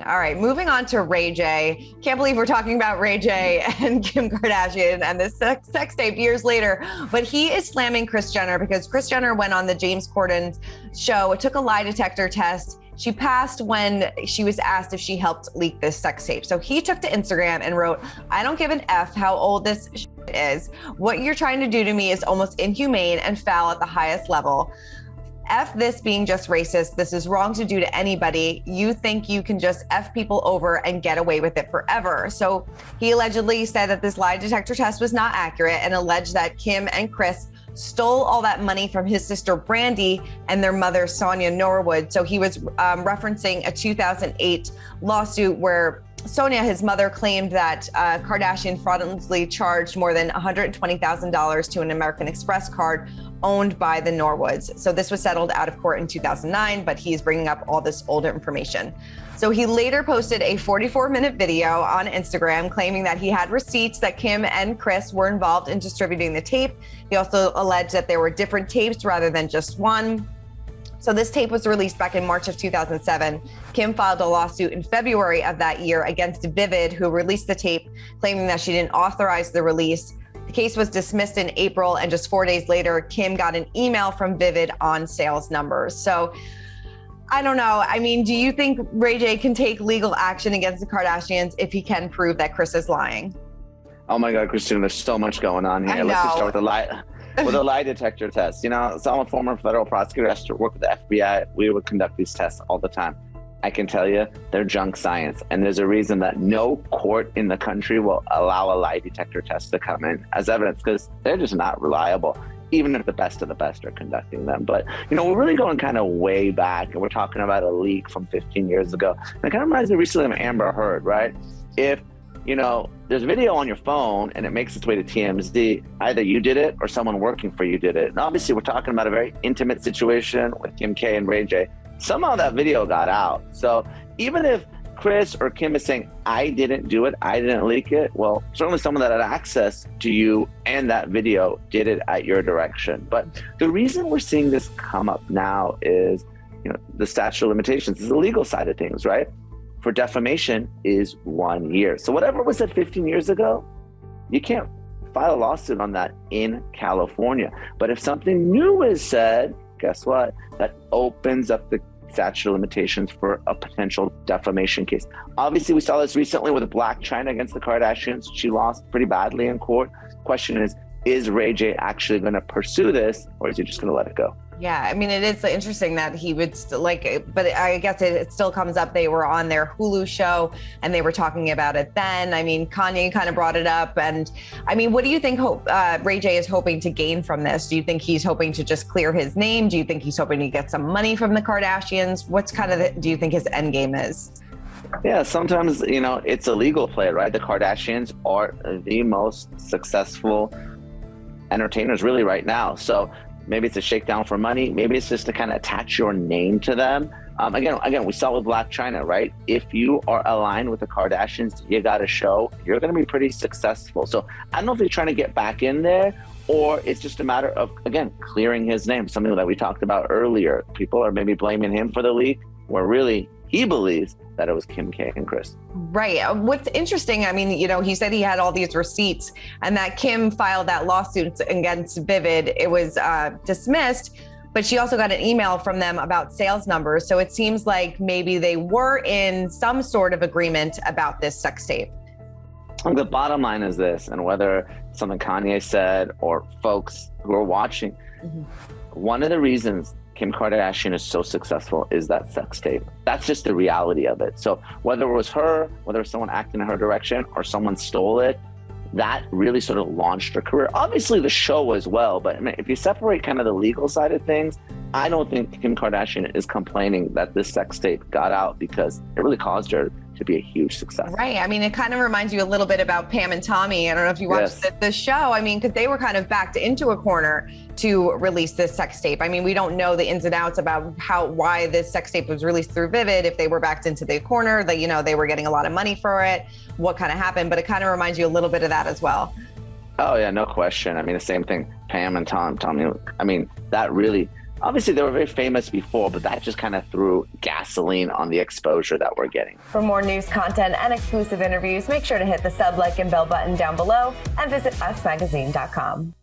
All right, moving on to Ray J. Can't believe we're talking about Ray J and Kim Kardashian and this sex tape years later. But he is slamming Kris Jenner because Kris Jenner went on the James Corden show. It took a lie detector test. She passed when she was asked if she helped leak this sex tape. So he took to Instagram and wrote, "I don't give an F how old this is. What you're trying to do to me is almost inhumane and foul at the highest level. F this being just racist. This is wrong to do to anybody. You think you can just F people over and get away with it forever." So he allegedly said that this lie detector test was not accurate and alleged that Kim and Kris stole all that money from his sister Brandy and their mother Sonia Norwood. So he was referencing a 2008 lawsuit where Sonia, his mother, claimed that Kardashian fraudulently charged more than $120,000 to an American Express card owned by the Norwoods. So this was settled out of court in 2009, but he's bringing up all this older information. So he later posted a 44-minute video on Instagram claiming that he had receipts that Kim and Kris were involved in distributing the tape. He also alleged that there were different tapes rather than just one. So this tape was released back in March of 2007. Kim filed a lawsuit in February of that year against Vivid, who released the tape, claiming that she didn't authorize the release. The case was dismissed in April, and just 4 days later, Kim got an email from Vivid on sales numbers. So I don't know. I mean, do you think Ray J can take legal action against the Kardashians if he can prove that Kris is lying? Oh my God, Christina, there's so much going on here. Let's just start with the lie. With a lie detector test. You know, so I'm a former federal prosecutor. I used to work with the FBI. We would conduct these tests all the time. I can tell you, they're junk science. And there's a reason that no court in the country will allow a lie detector test to come in as evidence, because they're just not reliable, even if the best of the best are conducting them. But, you know, we're really going kind of way back, and we're talking about a leak from 15 years ago. And it kind of reminds me recently of Amber Heard, right? If, you know, there's video on your phone and it makes its way to TMZ, either you did it or someone working for you did it. And obviously we're talking about a very intimate situation with Kim K and Ray J. Somehow that video got out. So even if Kris or Kim is saying, I didn't do it, I didn't leak it, well, certainly someone that had access to you and that video did it at your direction. But the reason we're seeing this come up now is, you know, the statute of limitations is the legal side of things, right? For defamation is 1 year. So whatever was said 15 years ago, you can't file a lawsuit on that in California. But if something new is said, guess what? That opens up the statute of limitations for a potential defamation case. Obviously, we saw this recently with Blac Chyna against the Kardashians. She lost pretty badly in court. Question is Ray J actually going to pursue this, or is he just going to let it go? Yeah, I mean, it is interesting that he would still but I guess it still comes up. They were on their Hulu show and they were talking about it then. I mean, Kanye kind of brought it up. And I mean, what do you think Ray J is hoping to gain from this? Do you think he's hoping to just clear his name? Do you think he's hoping to get some money from the Kardashians? What's kind of do you think his end game is? Yeah, sometimes, you know, it's a legal play, right? The Kardashians are the most successful entertainers really right now. So maybe it's a shakedown for money. Maybe it's just to kind of attach your name to them. Again, we saw with Blac Chyna, right? If you are aligned with the Kardashians, you got a show, you're going to be pretty successful. So I don't know if he's trying to get back in there, or it's just a matter of, again, clearing his name. Something that we talked about earlier. People are maybe blaming him for the leak, where really he believes that it was Kim K and Kris. Right. What's interesting, I mean, you know, he said he had all these receipts and that Kim filed that lawsuit against Vivid. It was dismissed, but she also got an email from them about sales numbers. So it seems like maybe they were in some sort of agreement about this sex tape. The bottom line is this, and whether something Kanye said or folks who are watching, one of the reasons Kim Kardashian is so successful is that sex tape. That's just the reality of it. So whether it was her, whether it was someone acting in her direction or someone stole it, that really sort of launched her career. Obviously the show as well, but I mean, if you separate kind of the legal side of things, I don't think Kim Kardashian is complaining that this sex tape got out because it really caused her to be a huge success. Right. I mean, it kind of reminds you a little bit about Pam and Tommy. I don't know if you watched the show. I mean, because they were kind of backed into a corner to release this sex tape. I mean, we don't know the ins and outs about why this sex tape was released through Vivid, if they were backed into the corner, that, you know, they were getting a lot of money for it, what kind of happened, but it kind of reminds you a little bit of that as well. Oh yeah, no question. I mean, the same thing, Pam and Tommy, I mean, that really obviously they were very famous before, but that just kind of threw gasoline on the exposure that we're getting. For more news content and exclusive interviews, make sure to hit the sub, like, and bell button down below and visit usmagazine.com.